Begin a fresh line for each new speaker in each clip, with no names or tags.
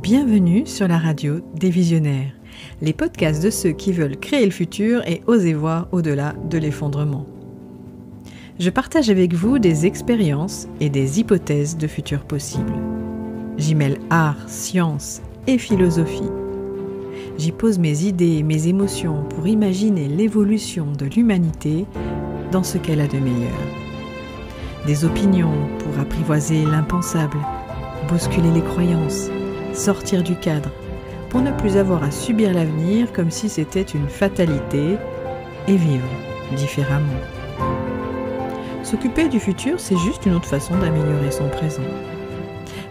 Bienvenue sur la radio des visionnaires, les podcasts de ceux qui veulent créer le futur et oser voir au-delà de l'effondrement. Je partage avec vous des expériences et des hypothèses de futurs possibles. J'y mêle art, science et philosophie. J'y pose mes idées et mes émotions pour imaginer l'évolution de l'humanité dans ce qu'elle a de meilleur. Des opinions pour apprivoiser l'impensable, bousculer les croyances, sortir du cadre, pour ne plus avoir à subir l'avenir comme si c'était une fatalité et vivre différemment. S'occuper du futur, c'est juste une autre façon d'améliorer son présent.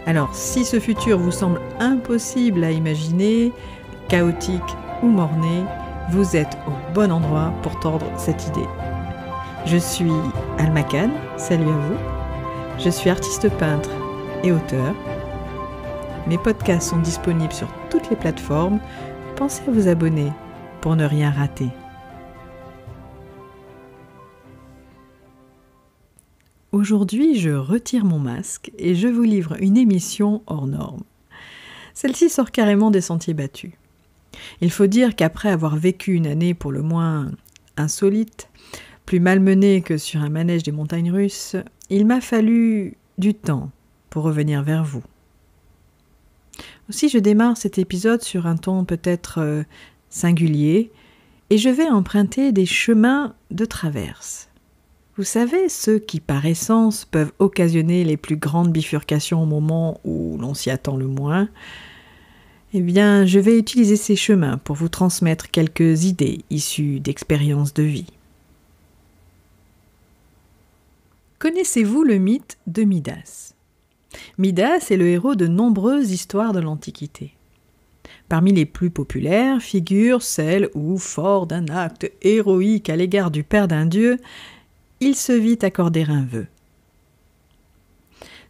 Alors, si ce futur vous semble impossible à imaginer, chaotique ou morné, vous êtes au bon endroit pour tordre cette idée. Je suis Alma Khan, salut à vous. Je suis artiste peintre et auteur. Mes podcasts sont disponibles sur toutes les plateformes. Pensez à vous abonner pour ne rien rater. Aujourd'hui, je retire mon masque et je vous livre une émission hors norme. Celle-ci sort carrément des sentiers battus. Il faut dire qu'après avoir vécu une année pour le moins insolite, plus malmenée que sur un manège des montagnes russes, il m'a fallu du temps pour revenir vers vous. Aussi, je démarre cet épisode sur un ton peut-être singulier et je vais emprunter des chemins de traverse. Vous savez, ceux qui par essence peuvent occasionner les plus grandes bifurcations au moment où l'on s'y attend le moins. Eh bien, je vais utiliser ces chemins pour vous transmettre quelques idées issues d'expériences de vie. Connaissez-vous le mythe de Midas ? Midas est le héros de nombreuses histoires de l'Antiquité. Parmi les plus populaires figure celle où, fort d'un acte héroïque à l'égard du père d'un dieu, il se vit accorder un vœu.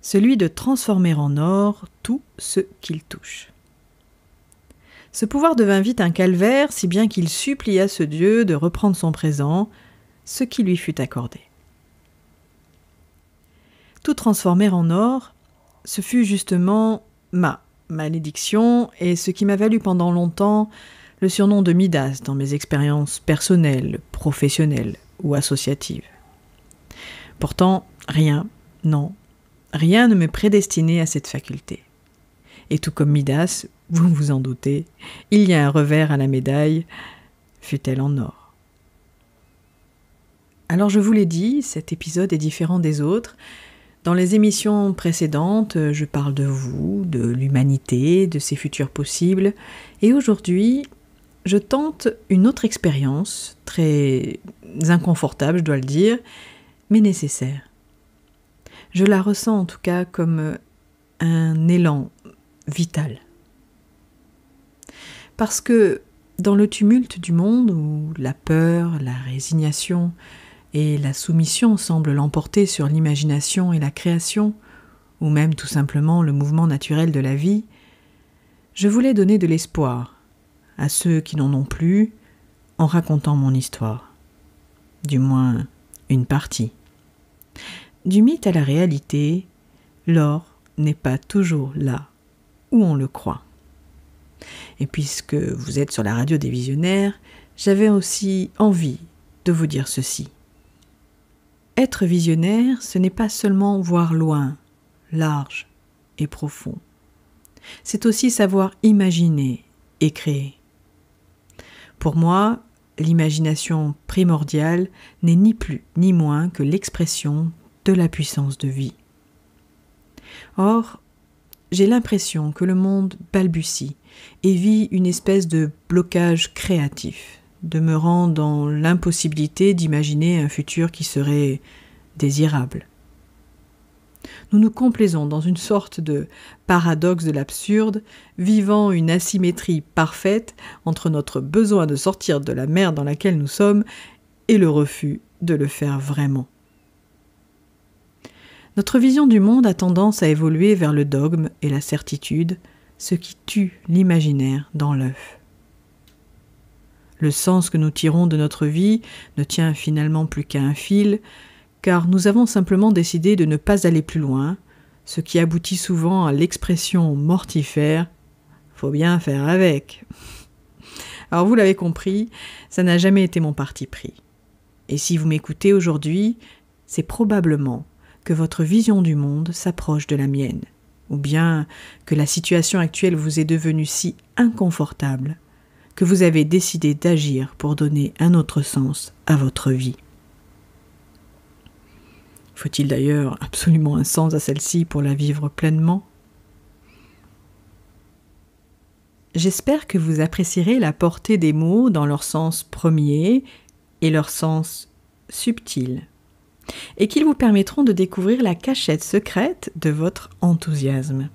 Celui de transformer en or tout ce qu'il touche. Ce pouvoir devint vite un calvaire, si bien qu'il supplia ce dieu de reprendre son présent, ce qui lui fut accordé. Tout transformer en or, ce fut justement ma malédiction et ce qui m'a valu pendant longtemps le surnom de Midas dans mes expériences personnelles, professionnelles ou associatives. Pourtant, rien ne me prédestinait à cette faculté. Et tout comme Midas, vous vous en doutez, il y a un revers à la médaille, fût-elle en or. Alors je vous l'ai dit, cet épisode est différent des autres. Dans les émissions précédentes, je parle de vous, de l'humanité, de ses futurs possibles. Et aujourd'hui, je tente une autre expérience, très inconfortable, je dois le dire, mais nécessaire. Je la ressens en tout cas comme un élan vital. Parce que dans le tumulte du monde où la peur, la résignation et la soumission semblent l'emporter sur l'imagination et la création, ou même tout simplement le mouvement naturel de la vie, je voulais donner de l'espoir à ceux qui n'en ont plus en racontant mon histoire. Du moins, une partie. Du mythe à la réalité, l'or n'est pas toujours là où on le croit. Et puisque vous êtes sur la radio des visionnaires, j'avais aussi envie de vous dire ceci. Être visionnaire, ce n'est pas seulement voir loin, large et profond. C'est aussi savoir imaginer et créer. Pour moi, l'imagination primordiale n'est ni plus ni moins que l'expression de la puissance de vie. Or, j'ai l'impression que le monde balbutie et vit une espèce de blocage créatif, demeurant dans l'impossibilité d'imaginer un futur qui serait désirable. Nous nous complaisons dans une sorte de paradoxe de l'absurde, vivant une asymétrie parfaite entre notre besoin de sortir de la merde dans laquelle nous sommes et le refus de le faire vraiment. Notre vision du monde a tendance à évoluer vers le dogme et la certitude, ce qui tue l'imaginaire dans l'œuf. Le sens que nous tirons de notre vie ne tient finalement plus qu'à un fil, car nous avons simplement décidé de ne pas aller plus loin, ce qui aboutit souvent à l'expression mortifère faut bien faire avec. Alors vous l'avez compris, ça n'a jamais été mon parti pris. Et si vous m'écoutez aujourd'hui, c'est probablement que votre vision du monde s'approche de la mienne, ou bien que la situation actuelle vous est devenue si inconfortable que vous avez décidé d'agir pour donner un autre sens à votre vie. Faut-il d'ailleurs absolument un sens à celle-ci pour la vivre pleinement ? J'espère que vous apprécierez la portée des mots dans leur sens premier et leur sens subtil, et qu'ils vous permettront de découvrir la cachette secrète de votre enthousiasme.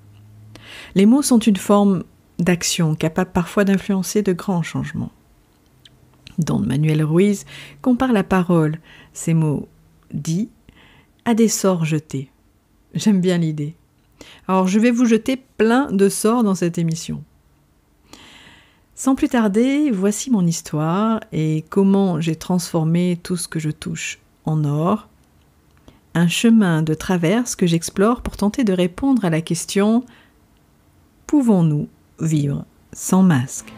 Les mots sont une forme d'action capable parfois d'influencer de grands changements. Don Manuel Ruiz compare la parole, ces mots dits, à des sorts jetés. J'aime bien l'idée. Alors je vais vous jeter plein de sorts dans cette émission. Sans plus tarder, voici mon histoire et comment j'ai transformé tout ce que je touche en or. Un chemin de traverse que j'explore pour tenter de répondre à la question « Pouvons-nous vivre sans masque ?»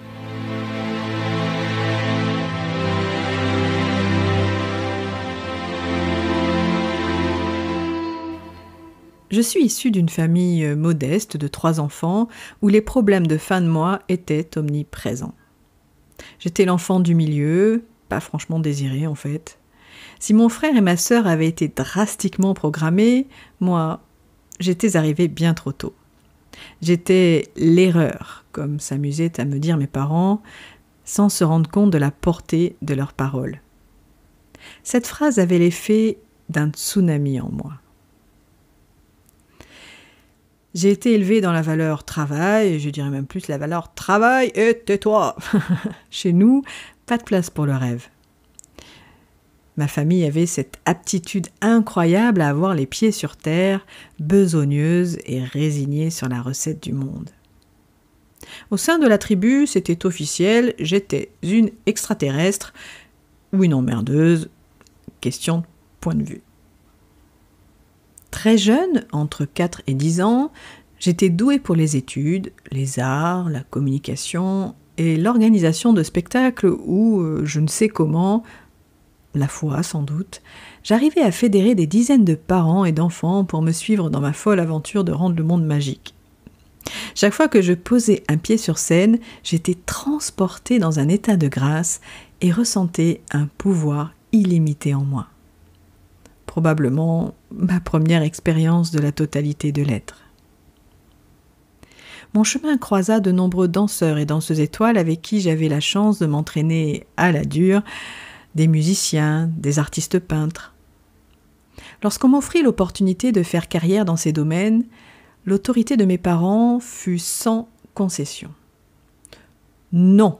Je suis issue d'une famille modeste de 3 enfants où les problèmes de fin de mois étaient omniprésents. J'étais l'enfant du milieu, pas franchement désiré en fait. Si mon frère et ma sœur avaient été drastiquement programmés, moi, j'étais arrivée bien trop tôt. J'étais l'erreur, comme s'amusaient à me dire mes parents, sans se rendre compte de la portée de leurs paroles. Cette phrase avait l'effet d'un tsunami en moi. J'ai été élevée dans la valeur travail, je dirais même plus la valeur travail et tais-toi. Chez nous, pas de place pour le rêve. Ma famille avait cette aptitude incroyable à avoir les pieds sur terre, besogneuse et résignée sur la recette du monde. Au sein de la tribu, c'était officiel, j'étais une extraterrestre ou une emmerdeuse, question de point de vue. Très jeune, entre 4 et 10 ans, j'étais douée pour les études, les arts, la communication et l'organisation de spectacles où, je ne sais comment, la foi sans doute, j'arrivais à fédérer des dizaines de parents et d'enfants pour me suivre dans ma folle aventure de rendre le monde magique. Chaque fois que je posais un pied sur scène, j'étais transportée dans un état de grâce et ressentais un pouvoir illimité en moi. Probablement ma première expérience de la totalité de l'être. Mon chemin croisa de nombreux danseurs et danseuses étoiles avec qui j'avais la chance de m'entraîner à la dure, des musiciens, des artistes peintres. Lorsqu'on m'offrit l'opportunité de faire carrière dans ces domaines, l'autorité de mes parents fut sans concession. Non.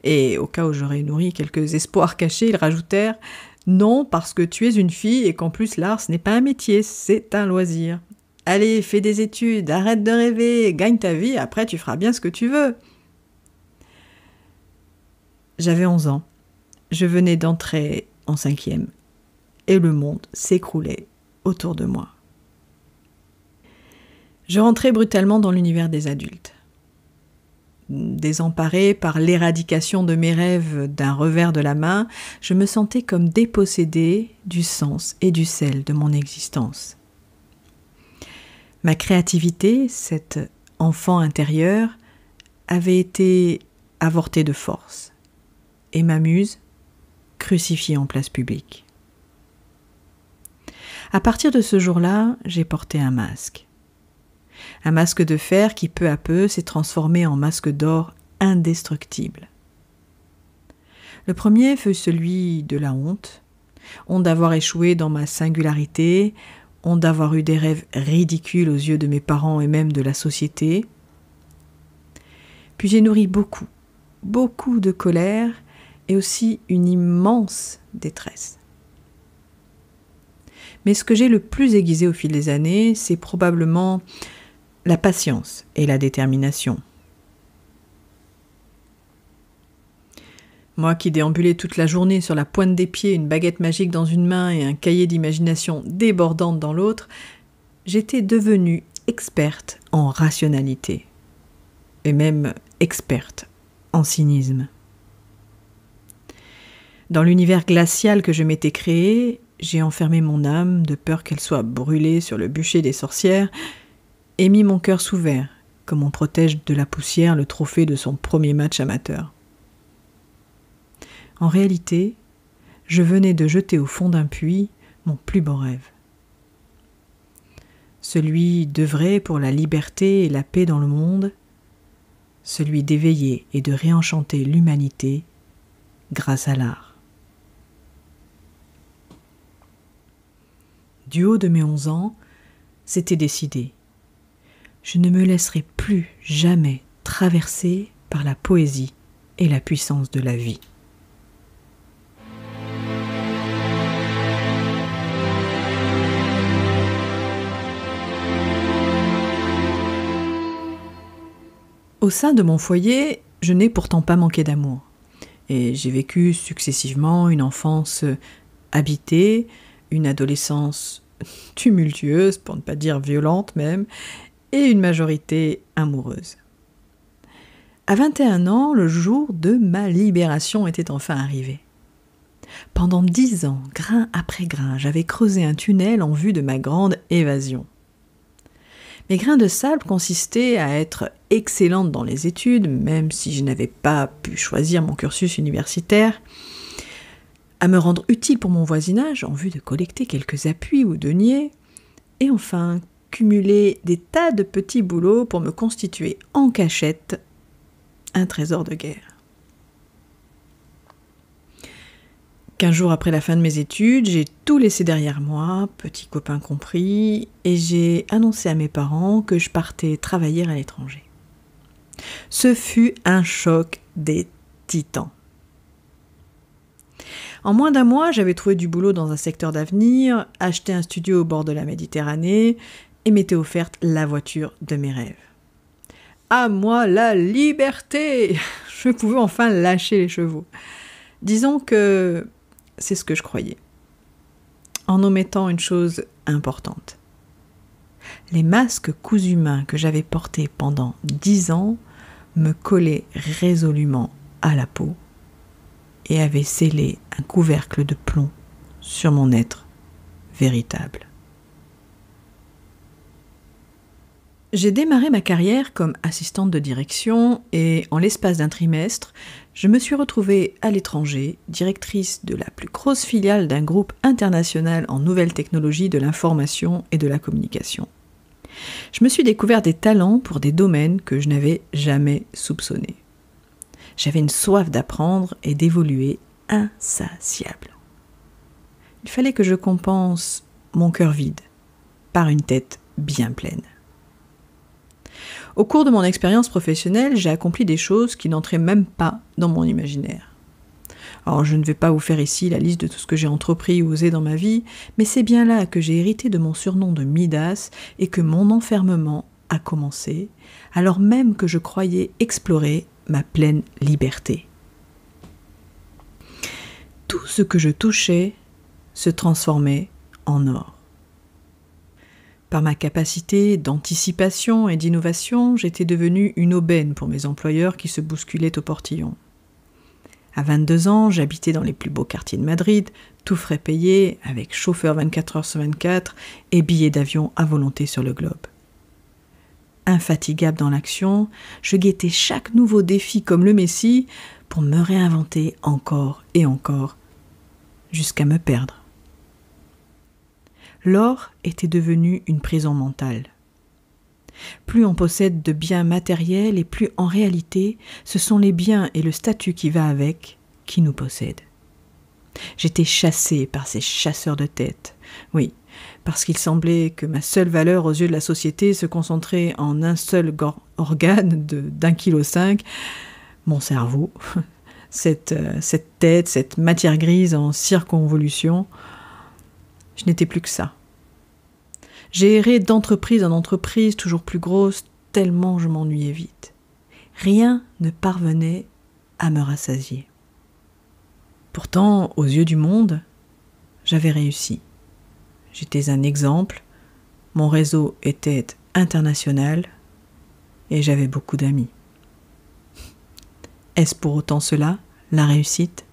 Et au cas où j'aurais nourri quelques espoirs cachés, ils rajoutèrent « Non, parce que tu es une fille et qu'en plus l'art, ce n'est pas un métier, c'est un loisir. Allez, fais des études, arrête de rêver, gagne ta vie, après tu feras bien ce que tu veux. » J'avais 11 ans. Je venais d'entrer en 5e et le monde s'écroulait autour de moi. Je rentrais brutalement dans l'univers des adultes. Désemparée par l'éradication de mes rêves d'un revers de la main, je me sentais comme dépossédée du sens et du sel de mon existence. Ma créativité, cet enfant intérieur, avait été avortée de force et ma muse crucifiée en place publique. À partir de ce jour-là, j'ai porté un masque. Un masque de fer qui peu à peu s'est transformé en masque d'or indestructible. Le premier fut celui de la honte d'avoir échoué dans ma singularité, honte d'avoir eu des rêves ridicules aux yeux de mes parents et même de la société. Puis j'ai nourri beaucoup de colère et aussi une immense détresse. Mais ce que j'ai le plus aiguisé au fil des années, c'est probablement la patience et la détermination. Moi qui déambulais toute la journée sur la pointe des pieds, une baguette magique dans une main et un cahier d'imagination débordante dans l'autre, j'étais devenue experte en rationalité. et même experte en cynisme. Dans l'univers glacial que je m'étais créé, j'ai enfermé mon âme de peur qu'elle soit brûlée sur le bûcher des sorcières et mis mon cœur sous verre, comme on protège de la poussière le trophée de son premier match amateur. En réalité, je venais de jeter au fond d'un puits mon plus beau rêve. Celui d'œuvrer pour la liberté et la paix dans le monde, celui d'éveiller et de réenchanter l'humanité grâce à l'art. Du haut de mes 11 ans, c'était décidé. Je ne me laisserai plus jamais traverser par la poésie et la puissance de la vie. Au sein de mon foyer, je n'ai pourtant pas manqué d'amour. Et j'ai vécu successivement une enfance habitée, une adolescence tumultueuse, pour ne pas dire violente même, et une majorité amoureuse. À 21 ans, le jour de ma libération était enfin arrivé. Pendant 10 ans, grain après grain, j'avais creusé un tunnel en vue de ma grande évasion. Mes grains de sable consistaient à être excellente dans les études, même si je n'avais pas pu choisir mon cursus universitaire, à me rendre utile pour mon voisinage en vue de collecter quelques appuis ou deniers, et enfin cumuler des tas de petits boulots pour me constituer en cachette un trésor de guerre. 15 jours après la fin de mes études, j'ai tout laissé derrière moi, petits copains compris, et j'ai annoncé à mes parents que je partais travailler à l'étranger. Ce fut un choc des titans. En moins d'1 mois, j'avais trouvé du boulot dans un secteur d'avenir, acheté un studio au bord de la Méditerranée et m'était offerte la voiture de mes rêves. À moi la liberté! Je pouvais enfin lâcher les chevaux. Disons que c'est ce que je croyais, en omettant une chose importante. Les masques cousus main que j'avais portés pendant 10 ans me collaient résolument à la peau et avaient scellé un couvercle de plomb sur mon être véritable. J'ai démarré ma carrière comme assistante de direction et en l'espace d'1 trimestre, je me suis retrouvée à l'étranger, directrice de la plus grosse filiale d'un groupe international en nouvelles technologies de l'information et de la communication. Je me suis découvert des talents pour des domaines que je n'avais jamais soupçonnés. J'avais une soif d'apprendre et d'évoluer insatiable. Il fallait que je compense mon cœur vide par une tête bien pleine. Au cours de mon expérience professionnelle, j'ai accompli des choses qui n'entraient même pas dans mon imaginaire. Alors, je ne vais pas vous faire ici la liste de tout ce que j'ai entrepris ou osé dans ma vie, mais c'est bien là que j'ai hérité de mon surnom de Midas et que mon enfermement a commencé, alors même que je croyais explorer ma pleine liberté. Tout ce que je touchais se transformait en or. Par ma capacité d'anticipation et d'innovation, j'étais devenue une aubaine pour mes employeurs qui se bousculaient au portillon. À 22 ans, j'habitais dans les plus beaux quartiers de Madrid, tout frais payé, avec chauffeur 24 heures sur 24 et billets d'avion à volonté sur le globe. Infatigable dans l'action, je guettais chaque nouveau défi comme le Messie pour me réinventer encore et encore, jusqu'à me perdre. L'or était devenu une prison mentale. Plus on possède de biens matériels et plus en réalité, ce sont les biens et le statut qui va avec qui nous possèdent. J'étais chassée par ces chasseurs de tête. Oui, parce qu'il semblait que ma seule valeur aux yeux de la société se concentrait en un seul organe d'1,5 kg, mon cerveau, cette tête, cette matière grise en circonvolution. Je n'étais plus que ça. J'ai erré d'entreprise en entreprise, toujours plus grosse, tellement je m'ennuyais vite. Rien ne parvenait à me rassasier. Pourtant, aux yeux du monde, j'avais réussi. J'étais un exemple, mon réseau était international et j'avais beaucoup d'amis. Est-ce pour autant cela, la réussite ?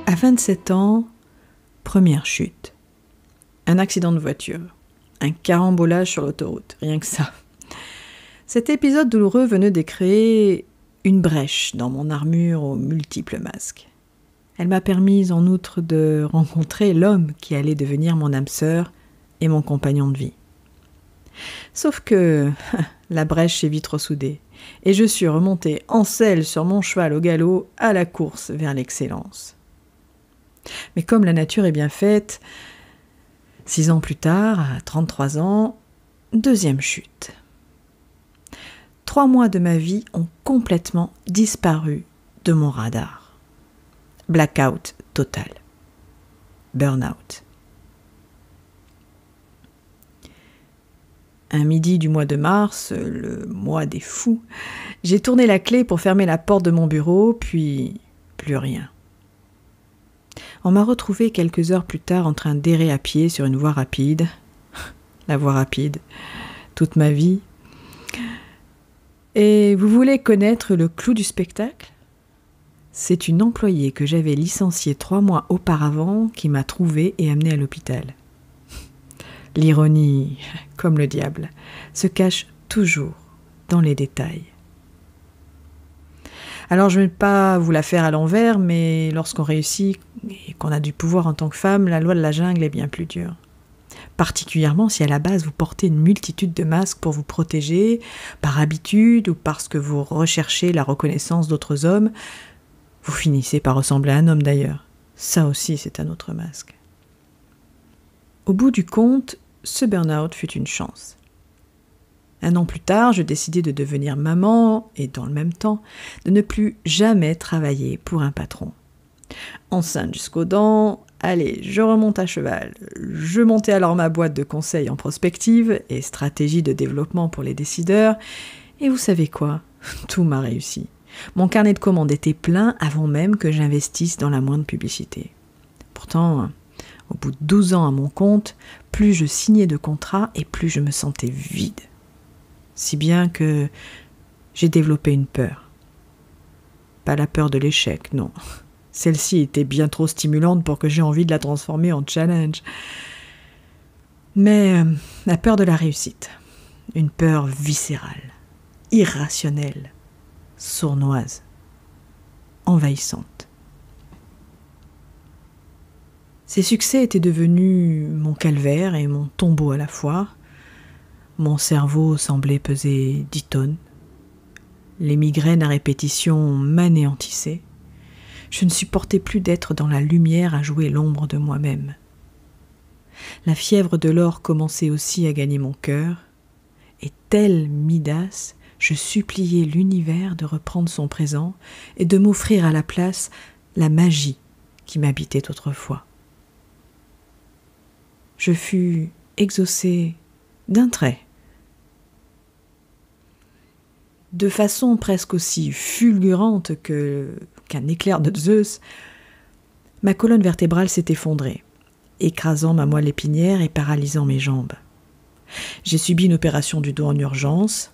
À 27 ans, première chute. Un accident de voiture. Un carambolage sur l'autoroute, rien que ça. Cet épisode douloureux venait de créer une brèche dans mon armure aux multiples masques. Elle m'a permis en outre de rencontrer l'homme qui allait devenir mon âme sœur et mon compagnon de vie. Sauf que la brèche s'est vite ressoudée et je suis remontée en selle sur mon cheval au galop à la course vers l'excellence. Mais comme la nature est bien faite, 6 ans plus tard, à 33 ans, deuxième chute. 3 mois de ma vie ont complètement disparu de mon radar. Blackout total. Burnout. Un midi du mois de mars, le mois des fous, j'ai tourné la clé pour fermer la porte de mon bureau, puis plus rien. On m'a retrouvé quelques heures plus tard en train d'errer à pied sur une voie rapide. La voie rapide, toute ma vie. Et vous voulez connaître le clou du spectacle ? C'est une employée que j'avais licenciée 3 mois auparavant qui m'a trouvée et amenée à l'hôpital. L'ironie, comme le diable, se cache toujours dans les détails. Alors je ne vais pas vous la faire à l'envers, mais lorsqu'on réussit et qu'on a du pouvoir en tant que femme, la loi de la jungle est bien plus dure. Particulièrement si à la base vous portez une multitude de masques pour vous protéger, par habitude ou parce que vous recherchez la reconnaissance d'autres hommes, vous finissez par ressembler à un homme d'ailleurs. Ça aussi c'est un autre masque. Au bout du compte, ce burn-out fut une chance. 1 an plus tard, je décidai de devenir maman et dans le même temps, de ne plus jamais travailler pour un patron. Enceinte jusqu'aux dents, allez, je remonte à cheval. Je montais alors ma boîte de conseils en prospective et stratégie de développement pour les décideurs. Et vous savez quoi ? Tout m'a réussi. Mon carnet de commandes était plein avant même que j'investisse dans la moindre publicité. Pourtant, au bout de 12 ans à mon compte, plus je signais de contrats et plus je me sentais vide. Si bien que j'ai développé une peur. Pas la peur de l'échec, non. Celle-ci était bien trop stimulante pour que j'aie envie de la transformer en challenge. Mais la peur de la réussite. Une peur viscérale, irrationnelle, sournoise, envahissante. Ces succès étaient devenus mon calvaire et mon tombeau à la fois. Mon cerveau semblait peser 10 tonnes. Les migraines à répétition m'anéantissaient. Je ne supportais plus d'être dans la lumière à jouer l'ombre de moi-même. La fièvre de l'or commençait aussi à gagner mon cœur, et tel Midas, je suppliais l'univers de reprendre son présent et de m'offrir à la place la magie qui m'habitait autrefois. Je fus exaucée d'un trait. De façon presque aussi fulgurante qu'un éclair de Zeus, ma colonne vertébrale s'est effondrée, écrasant ma moelle épinière et paralysant mes jambes. J'ai subi une opération du dos en urgence.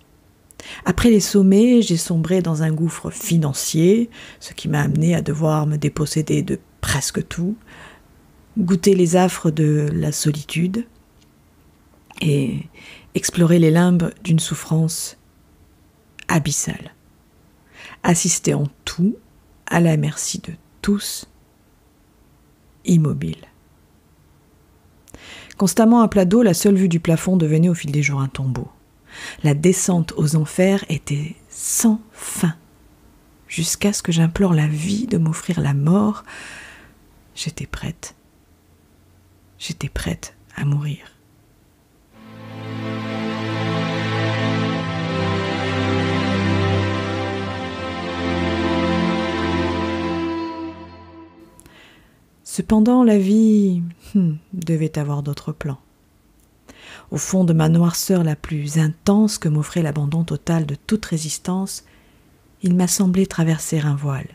Après les sommets, j'ai sombré dans un gouffre financier, ce qui m'a amené à devoir me déposséder de presque tout, goûter les affres de la solitude et explorer les limbes d'une souffrance abyssale. Assister en tout à la merci de tous, immobile. Constamment à plat dos, la seule vue du plafond devenait au fil des jours un tombeau. La descente aux enfers était sans fin, jusqu'à ce que j'implore la vie de m'offrir la mort. J'étais prête à mourir. Cependant, la vie devait avoir d'autres plans. Au fond de ma noirceur la plus intense que m'offrait l'abandon total de toute résistance, il m'a semblé traverser un voile.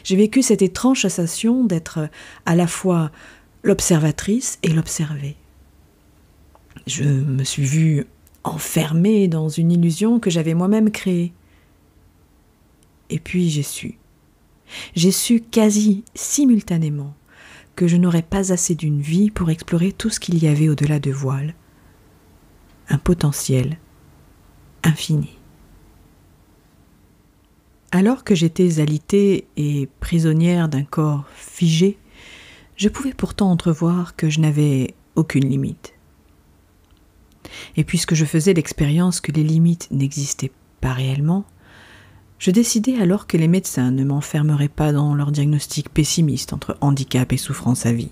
J'ai vécu cette étrange sensation d'être à la fois l'observatrice et l'observer. Je me suis vue enfermée dans une illusion que j'avais moi-même créée. Et puis j'ai su quasi simultanément que je n'aurais pas assez d'une vie pour explorer tout ce qu'il y avait au-delà de voile. Un potentiel infini. Alors que j'étais alitée et prisonnière d'un corps figé, je pouvais pourtant entrevoir que je n'avais aucune limite. Et puisque je faisais l'expérience que les limites n'existaient pas réellement, je décidai alors que les médecins ne m'enfermeraient pas dans leur diagnostic pessimiste entre handicap et souffrance à vie.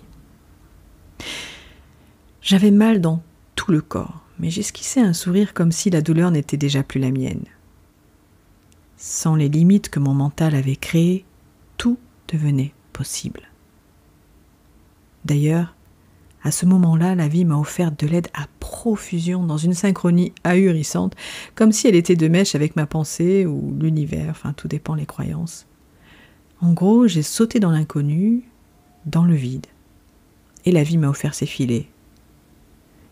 J'avais mal dans tout le corps, mais j'esquissais un sourire comme si la douleur n'était déjà plus la mienne. Sans les limites que mon mental avait créées, tout devenait possible. D'ailleurs, à ce moment-là, la vie m'a offert de l'aide à profusion dans une synchronie ahurissante, comme si elle était de mèche avec ma pensée ou l'univers, enfin tout dépend les croyances. En gros, j'ai sauté dans l'inconnu, dans le vide, et la vie m'a offert ses filets.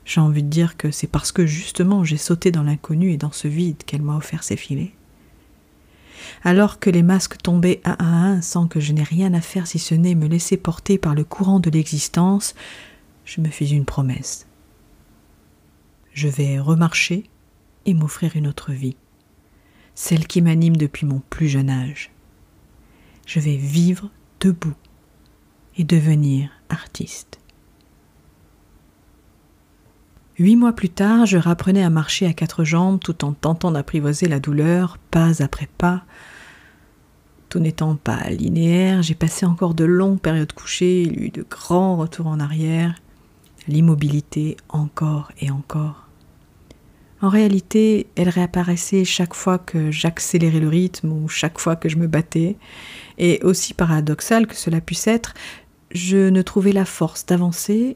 J'ai envie de dire que c'est parce que justement j'ai sauté dans l'inconnu et dans ce vide qu'elle m'a offert ses filets. Alors que les masques tombaient un à un sans que je n'ai rien à faire si ce n'est me laisser porter par le courant de l'existence, je me fis une promesse. Je vais remarcher et m'offrir une autre vie, celle qui m'anime depuis mon plus jeune âge. Je vais vivre debout et devenir artiste. 8 mois plus tard, je rapprenais à marcher à 4 jambes tout en tentant d'apprivoiser la douleur, pas après pas. Tout n'étant pas linéaire, j'ai passé encore de longues périodes couchées, il y a eu de grands retours en arrière, l'immobilité encore et encore. En réalité, elle réapparaissait chaque fois que j'accélérais le rythme ou chaque fois que je me battais, et aussi paradoxal que cela puisse être, je ne trouvais la force d'avancer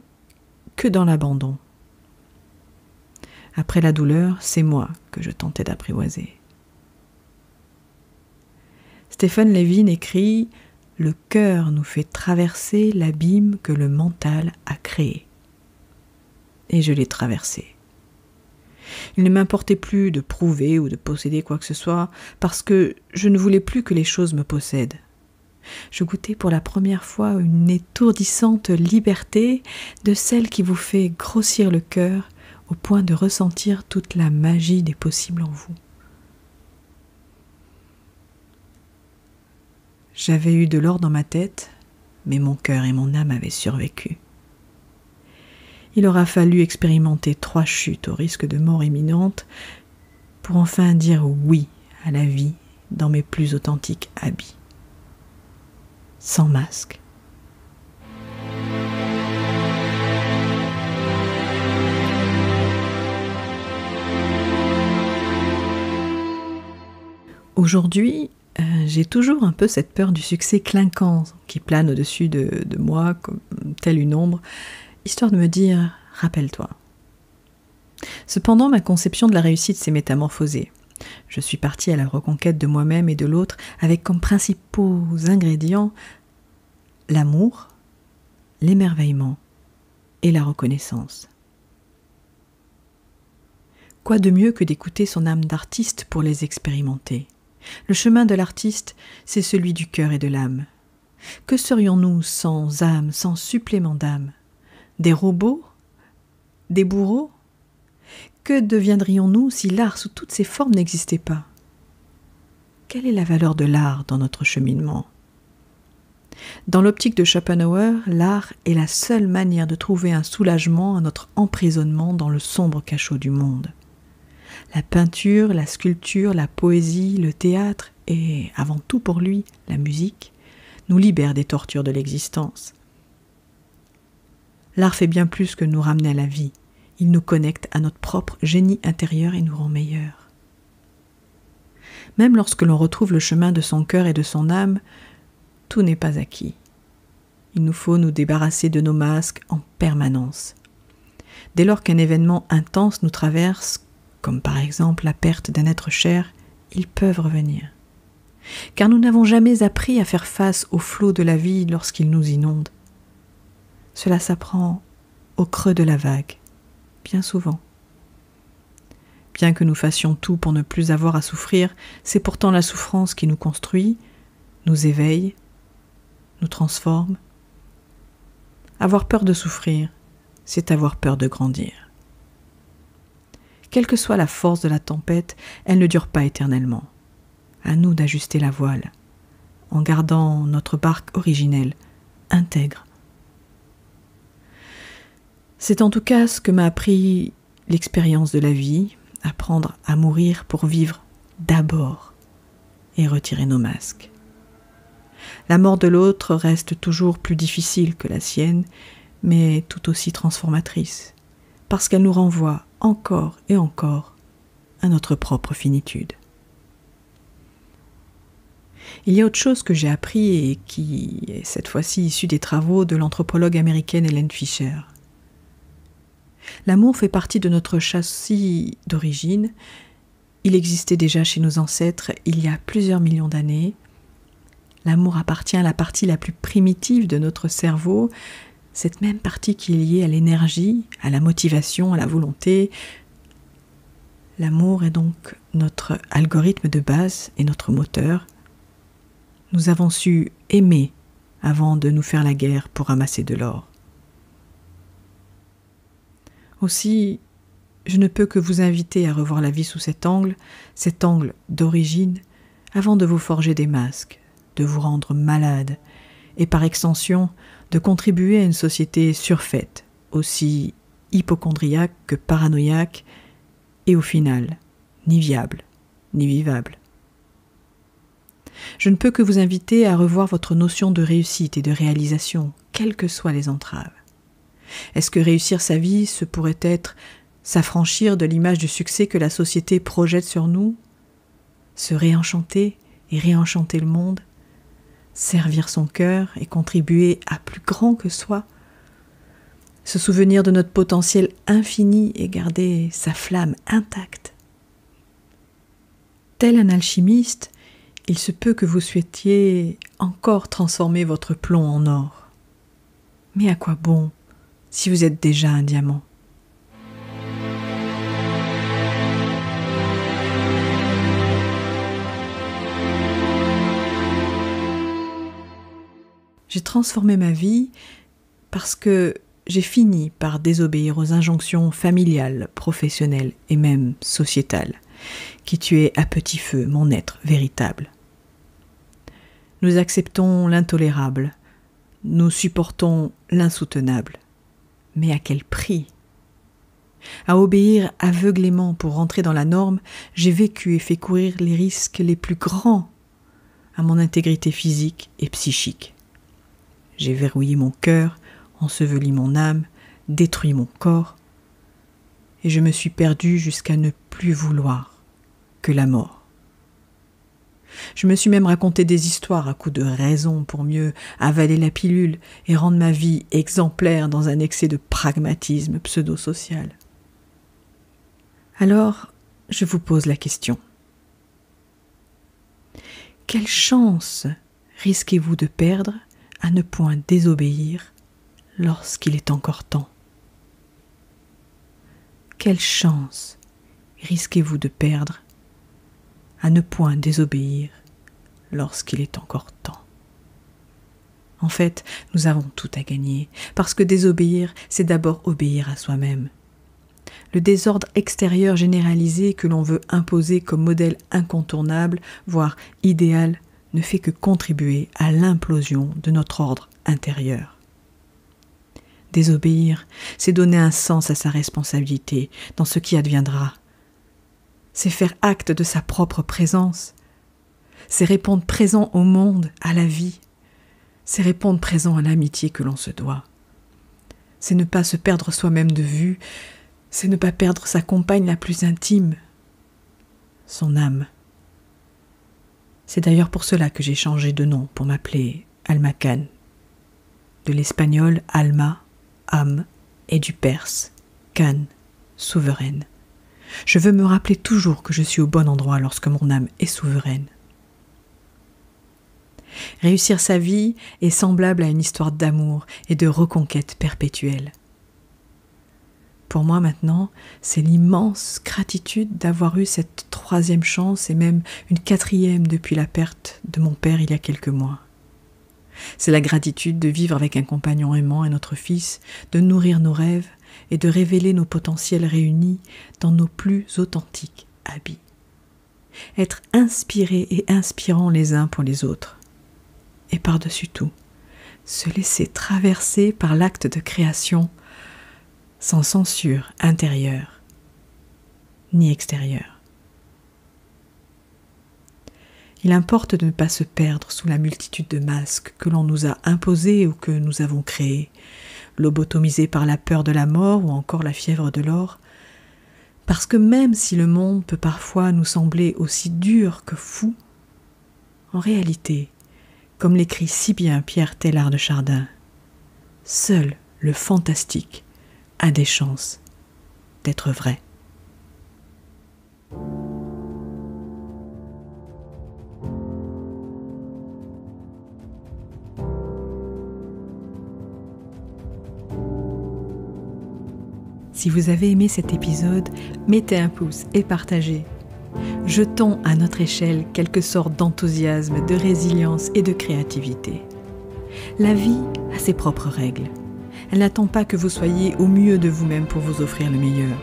que dans l'abandon. Après la douleur, c'est moi que je tentais d'apprivoiser. Stephen Levin écrit « Le cœur nous fait traverser l'abîme que le mental a créé. » Et je l'ai traversé. Il ne m'importait plus de prouver ou de posséder quoi que ce soit, parce que je ne voulais plus que les choses me possèdent. Je goûtais pour la première fois une étourdissante liberté de celle qui vous fait grossir le cœur au point de ressentir toute la magie des possibles en vous. J'avais eu de l'or dans ma tête, mais mon cœur et mon âme avaient survécu. Il aura fallu expérimenter 3 chutes au risque de mort imminente pour enfin dire oui à la vie dans mes plus authentiques habits. Sans masque. Aujourd'hui, j'ai toujours un peu cette peur du succès clinquant qui plane au-dessus de moi comme telle une ombre, histoire de me dire « rappelle-toi ». Cependant, ma conception de la réussite s'est métamorphosée. Je suis partie à la reconquête de moi-même et de l'autre avec comme principaux ingrédients l'amour, l'émerveillement et la reconnaissance. Quoi de mieux que d'écouter son âme d'artiste pour les expérimenter ? Le chemin de l'artiste, c'est celui du cœur et de l'âme. Que serions-nous sans âme, sans supplément d'âme ? Des robots ? Des bourreaux ? Que deviendrions-nous si l'art sous toutes ses formes n'existait pas ? Quelle est la valeur de l'art dans notre cheminement ? Dans l'optique de Schopenhauer, l'art est la seule manière de trouver un soulagement à notre emprisonnement dans le sombre cachot du monde. La peinture, la sculpture, la poésie, le théâtre et, avant tout pour lui, la musique, nous libèrent des tortures de l'existence. L'art fait bien plus que nous ramener à la vie. Il nous connecte à notre propre génie intérieur et nous rend meilleurs. Même lorsque l'on retrouve le chemin de son cœur et de son âme, tout n'est pas acquis. Il nous faut nous débarrasser de nos masques en permanence. Dès lors qu'un événement intense nous traverse, comme par exemple la perte d'un être cher, ils peuvent revenir. Car nous n'avons jamais appris à faire face au flot de la vie lorsqu'il nous inonde. Cela s'apprend au creux de la vague, bien souvent. Bien que nous fassions tout pour ne plus avoir à souffrir, c'est pourtant la souffrance qui nous construit, nous éveille, nous transforme. Avoir peur de souffrir, c'est avoir peur de grandir. Quelle que soit la force de la tempête, elle ne dure pas éternellement. À nous d'ajuster la voile, en gardant notre barque originelle, intègre. C'est en tout cas ce que m'a appris l'expérience de la vie, apprendre à mourir pour vivre d'abord et retirer nos masques. La mort de l'autre reste toujours plus difficile que la sienne, mais tout aussi transformatrice, parce qu'elle nous renvoie encore et encore à notre propre finitude. Il y a autre chose que j'ai appris et qui est cette fois-ci issue des travaux de l'anthropologue américaine Helen Fisher. L'amour fait partie de notre châssis d'origine. Il existait déjà chez nos ancêtres il y a plusieurs millions d'années. L'amour appartient à la partie la plus primitive de notre cerveau, cette même partie qui est liée à l'énergie, à la motivation, à la volonté. L'amour est donc notre algorithme de base et notre moteur. Nous avons su aimer avant de nous faire la guerre pour ramasser de l'or. Aussi, je ne peux que vous inviter à revoir la vie sous cet angle d'origine, avant de vous forger des masques, de vous rendre malade, et par extension, de contribuer à une société surfaite, aussi hypocondriaque que paranoïaque, et au final, ni viable, ni vivable. Je ne peux que vous inviter à revoir votre notion de réussite et de réalisation, quelles que soient les entraves. Est-ce que réussir sa vie, ce pourrait être s'affranchir de l'image du succès que la société projette sur nous, se réenchanter et réenchanter le monde, servir son cœur et contribuer à plus grand que soi, se souvenir de notre potentiel infini et garder sa flamme intacte. Tel un alchimiste, il se peut que vous souhaitiez encore transformer votre plomb en or. Mais à quoi bon si vous êtes déjà un diamant? J'ai transformé ma vie parce que j'ai fini par désobéir aux injonctions familiales, professionnelles et même sociétales qui tuaient à petit feu mon être véritable. Nous acceptons l'intolérable, nous supportons l'insoutenable. Mais à quel prix? À obéir aveuglément pour rentrer dans la norme, j'ai vécu et fait courir les risques les plus grands à mon intégrité physique et psychique. J'ai verrouillé mon cœur, enseveli mon âme, détruit mon corps, et je me suis perdu jusqu'à ne plus vouloir que la mort. Je me suis même raconté des histoires à coups de raison pour mieux avaler la pilule et rendre ma vie exemplaire dans un excès de pragmatisme pseudo-social. Alors, je vous pose la question. Quelle chance risquez-vous de perdre à ne point désobéir lorsqu'il est encore temps? Quelle chance risquez-vous de perdre à ne point désobéir lorsqu'il est encore temps? En fait, nous avons tout à gagner, parce que désobéir, c'est d'abord obéir à soi-même. Le désordre extérieur généralisé que l'on veut imposer comme modèle incontournable, voire idéal, ne fait que contribuer à l'implosion de notre ordre intérieur. Désobéir, c'est donner un sens à sa responsabilité dans ce qui adviendra. C'est faire acte de sa propre présence. C'est répondre présent au monde, à la vie. C'est répondre présent à l'amitié que l'on se doit. C'est ne pas se perdre soi-même de vue. C'est ne pas perdre sa compagne la plus intime, son âme. C'est d'ailleurs pour cela que j'ai changé de nom pour m'appeler Alma Khan, de l'espagnol alma, âme, et du perse Khan, souveraine. Je veux me rappeler toujours que je suis au bon endroit lorsque mon âme est souveraine. Réussir sa vie est semblable à une histoire d'amour et de reconquête perpétuelle. Pour moi maintenant, c'est l'immense gratitude d'avoir eu cette 3e chance et même une 4e depuis la perte de mon père il y a quelques mois. C'est la gratitude de vivre avec un compagnon aimant et notre fils, de nourrir nos rêves et de révéler nos potentiels réunis dans nos plus authentiques habits. Être inspirés et inspirants les uns pour les autres. Et par-dessus tout, se laisser traverser par l'acte de création sans censure intérieure ni extérieure. Il importe de ne pas se perdre sous la multitude de masques que l'on nous a imposés ou que nous avons créés, lobotomisés par la peur de la mort ou encore la fièvre de l'or, parce que même si le monde peut parfois nous sembler aussi dur que fou, en réalité, comme l'écrit si bien Pierre Teilhard de Chardin, seul le fantastique a des chances d'être vrai. Si vous avez aimé cet épisode, mettez un pouce et partagez. Jetons à notre échelle quelque sorte d'enthousiasme, de résilience et de créativité. La vie a ses propres règles. Elle n'attend pas que vous soyez au mieux de vous-même pour vous offrir le meilleur.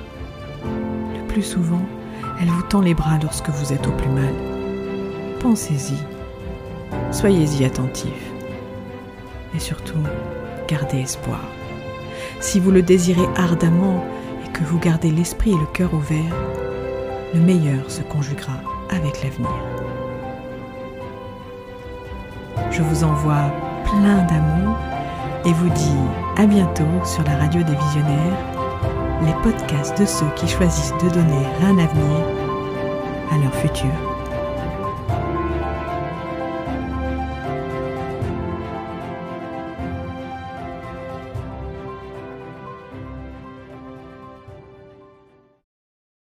Le plus souvent, elle vous tend les bras lorsque vous êtes au plus mal. Pensez-y. Soyez-y attentifs. Et surtout, gardez espoir. Si vous le désirez ardemment et que vous gardez l'esprit et le cœur ouverts, le meilleur se conjuguera avec l'avenir. Je vous envoie plein d'amour et vous dis à bientôt sur la radio des visionnaires, les podcasts de ceux qui choisissent de donner un avenir à leur futur.